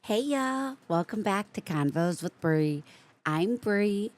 Hey y'all, welcome back to Convos with Bree. I'm Bree,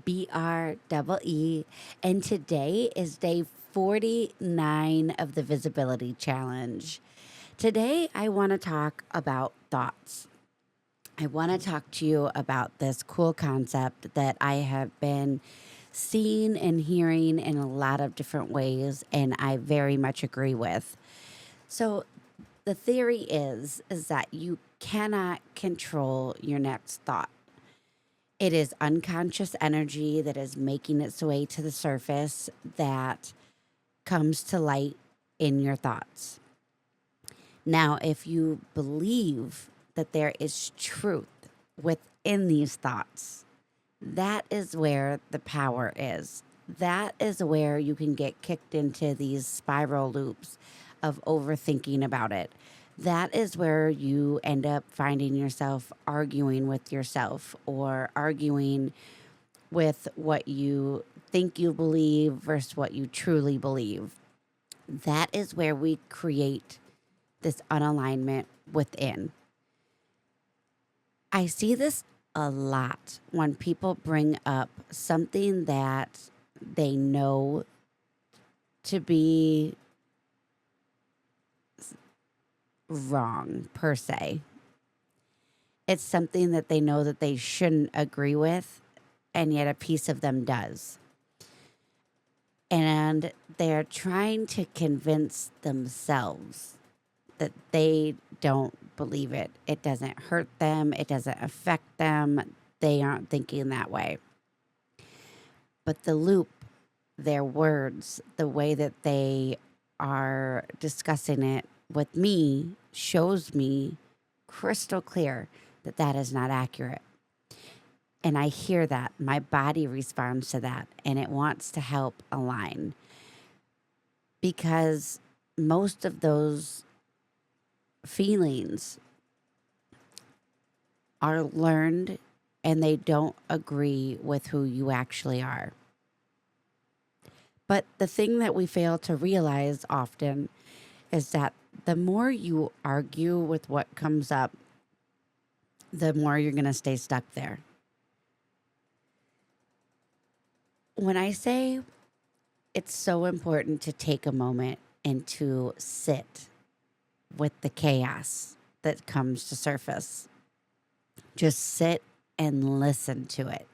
BREE, and today is day 49 of the Visibility Challenge. Today, I want to talk about thoughts. I want to talk to you about this cool concept that I have been seeing and hearing in a lot of different ways, and I very much agree with. So, the theory is that you cannot control your next thought. It is unconscious energy that is making its way to the surface that comes to light in your thoughts. Now, if you believe that there is truth within these thoughts, that is where the power is. That is where you can get kicked into these spiral loops of overthinking about it. That is where you end up finding yourself arguing with yourself or arguing with what you think you believe versus what you truly believe. That is where we create this unalignment within. I see this a lot when people bring up something that they know to be wrong, per se. It's something that they know that they shouldn't agree with, and yet a piece of them does. And they're trying to convince themselves that they don't believe it. It doesn't hurt them, it doesn't affect them. They aren't thinking that way. But the loop, their words, the way that they are discussing it with me shows me crystal clear that that is not accurate. And I hear that. My body responds to that and it wants to help align because most of those feelings are learned and they don't agree with who you actually are. But the thing that we fail to realize often is that the more you argue with what comes up, the more you're going to stay stuck there. When I say it's so important to take a moment and to sit with the chaos that comes to surface, just sit and listen to it.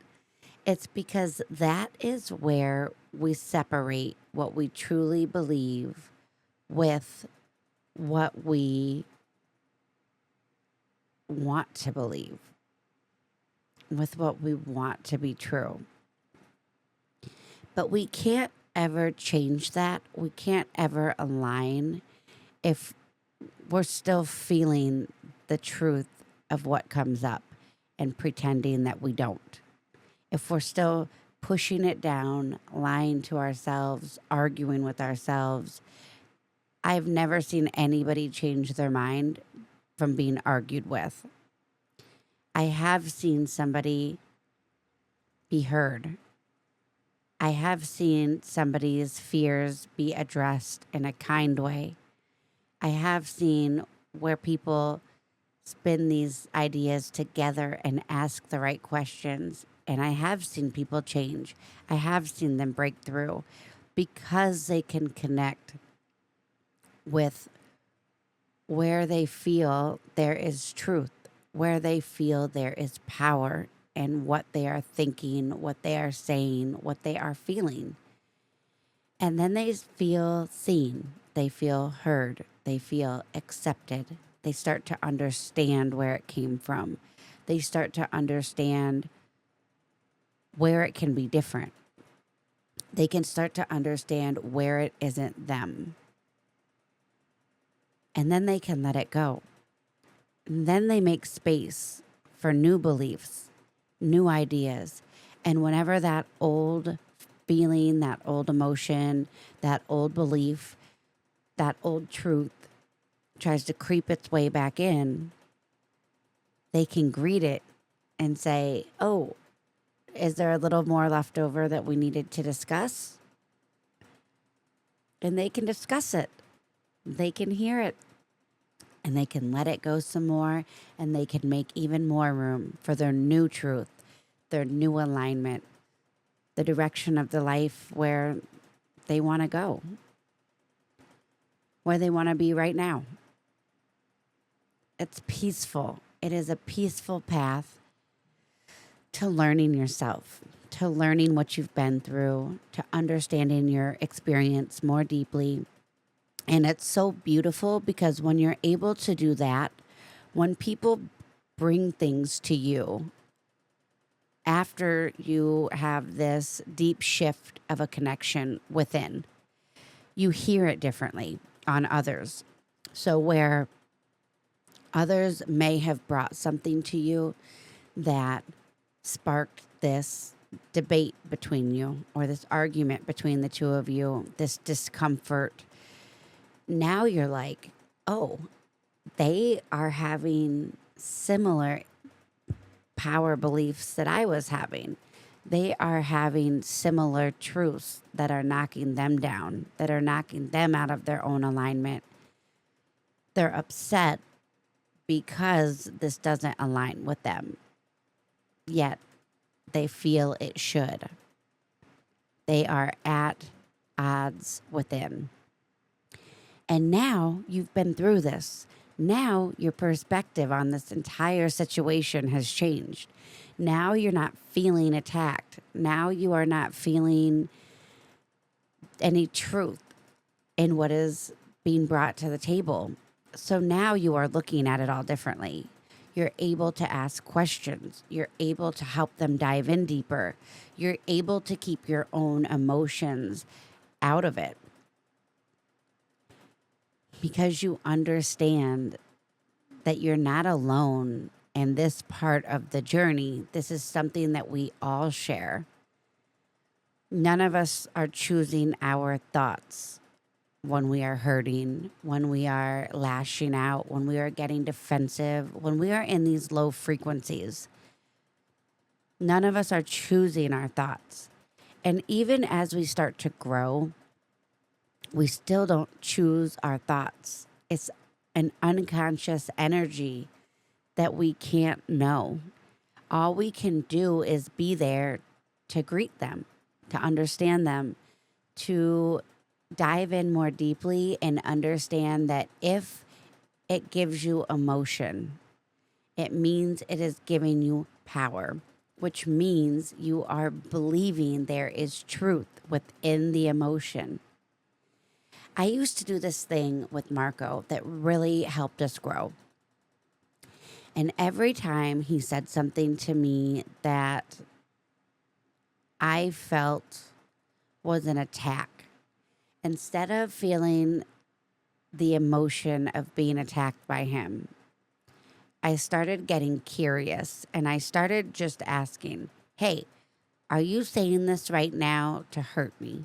It's because that is where we separate what we truly believe with what we want to believe, with what we want to be true. But we can't ever change that. We can't ever align if we're still feeling the truth of what comes up and pretending that we don't. If we're still pushing it down, lying to ourselves, arguing with ourselves, I've never seen anybody change their mind from being argued with. I have seen somebody be heard. I have seen somebody's fears be addressed in a kind way. I have seen where people spin these ideas together and ask the right questions. And I have seen people change. I have seen them break through because they can connect with where they feel there is truth, where they feel there is power in what they are thinking, what they are saying, what they are feeling. And then they feel seen, they feel heard, they feel accepted. They start to understand where it came from. They start to understand where it can be different. They can start to understand where it isn't them. And then they can let it go. And then they make space for new beliefs, new ideas. And whenever that old feeling, that old emotion, that old belief, that old truth tries to creep its way back in, they can greet it and say, oh, is there a little more left over that we needed to discuss? And they can discuss it. They can hear it. and they can let it go some more, and they can make even more room for their new truth, their new alignment, the direction of the life where they want to go, where they want to be right now. It's peaceful. It is a peaceful path to learning yourself, to learning what you've been through, to understanding your experience more deeply. And it's so beautiful because when you're able to do that, when people bring things to you after you have this deep shift of a connection within, you hear it differently on others. So where others may have brought something to you that sparked this debate between you or this argument between the two of you, this discomfort, now you're like, oh, they are having similar power beliefs that I was having. They are having similar truths that are knocking them down, that are knocking them out of their own alignment. They're upset because this doesn't align with them, yet they feel it should. They are at odds within. And now you've been through this. Now your perspective on this entire situation has changed. Now you're not feeling attacked. Now you are not feeling any truth in what is being brought to the table. So now you are looking at it all differently. You're able to ask questions. You're able to help them dive in deeper. You're able to keep your own emotions out of it because you understand that you're not alone in this part of the journey. This is something that we all share. None of us are choosing our thoughts when we are hurting, when we are lashing out, when we are getting defensive, when we are in these low frequencies. None of us are choosing our thoughts. And even as we start to grow, we still don't choose our thoughts. It's an unconscious energy that we can't know. All we can do is be there to greet them, to understand them, to dive in more deeply and understand that if it gives you emotion, it means it is giving you power, which means you are believing there is truth within the emotion. I used to do this thing with Marco that really helped us grow. And every time he said something to me that I felt was an attack, instead of feeling the emotion of being attacked by him, I started getting curious and I started just asking, hey, are you saying this right now to hurt me?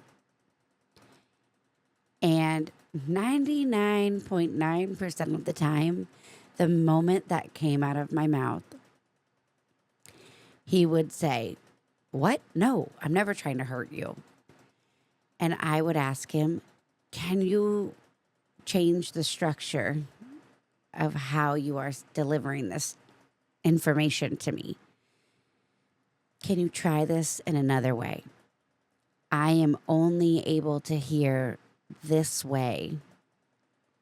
And 99.9% of the time, the moment that came out of my mouth, he would say, what? No, I'm never trying to hurt you. And I would ask him, can you change the structure of how you are delivering this information to me? Can you try this in another way? I am only able to hear this way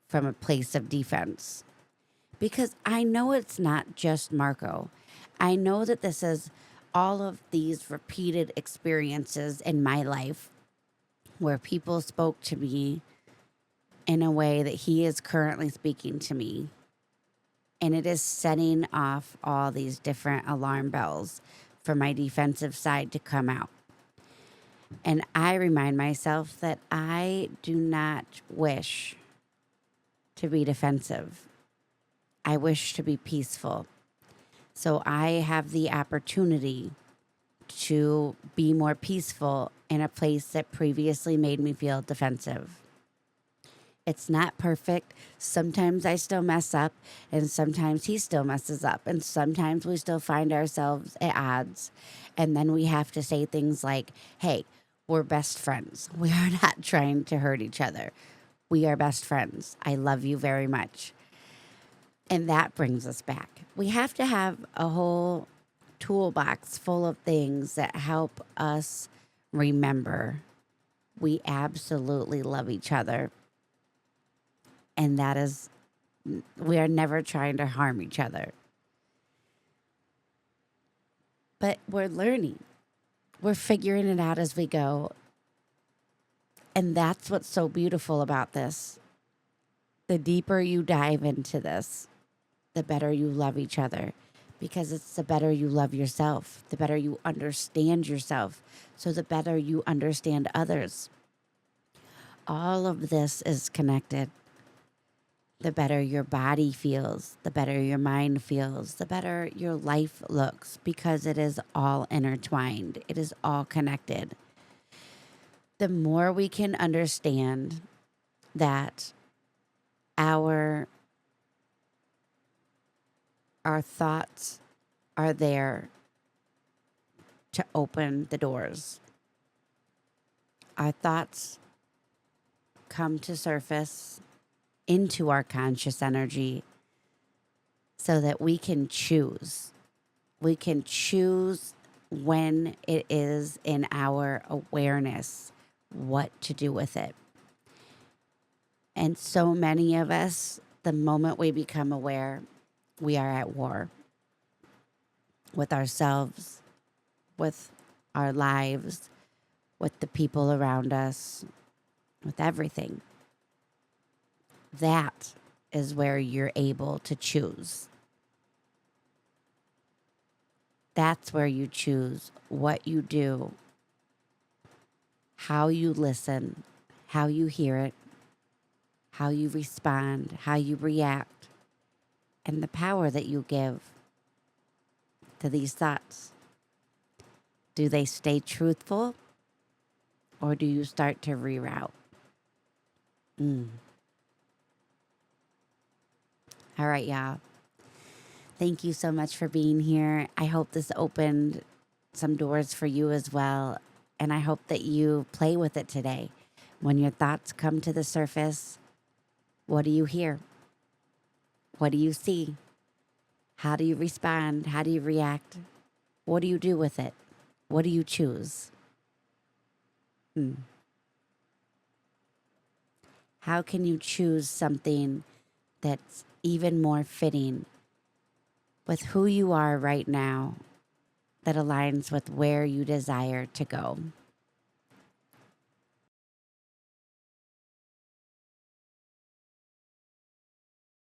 from a place of defense because I know it's not just Marco. I know that this is all of these repeated experiences in my life where people spoke to me in a way that he is currently speaking to me. And it is setting off all these different alarm bells for my defensive side to come out. And I remind myself that I do not wish to be defensive. I wish to be peaceful. So I have the opportunity to be more peaceful in a place that previously made me feel defensive. It's not perfect. Sometimes I still mess up, and sometimes he still messes up, and sometimes we still find ourselves at odds. And then we have to say things like, hey, we're best friends. We are not trying to hurt each other. We are best friends. I love you very much. And that brings us back. We have to have a whole toolbox full of things that help us remember we absolutely love each other. And that is, we are never trying to harm each other. But we're learning, we're figuring it out as we go. And that's what's so beautiful about this. The deeper you dive into this, the better you love each other, because it's the better you love yourself, the better you understand yourself, so the better you understand others. All of this is connected. The better your body feels, the better your mind feels, the better your life looks, because it is all intertwined. It is all connected. The more we can understand that our thoughts are there to open the doors. Our thoughts come to surface into our conscious energy so that we can choose. We can choose when it is in our awareness what to do with it. And so many of us, the moment we become aware, we are at war with ourselves, with our lives, with the people around us, with everything. That is where you're able to choose. That's where you choose what you do, how you listen, how you hear it, how you respond, how you react, and the power that you give to these thoughts. Do they stay truthful, or do you start to reroute? All right, y'all. Thank you so much for being here. I hope this opened some doors for you as well. And I hope that you play with it today. When your thoughts come to the surface, what do you hear? What do you see? How do you respond? How do you react? What do you do with it? What do you choose? How can you choose something that's even more fitting with who you are right now, that aligns with where you desire to go?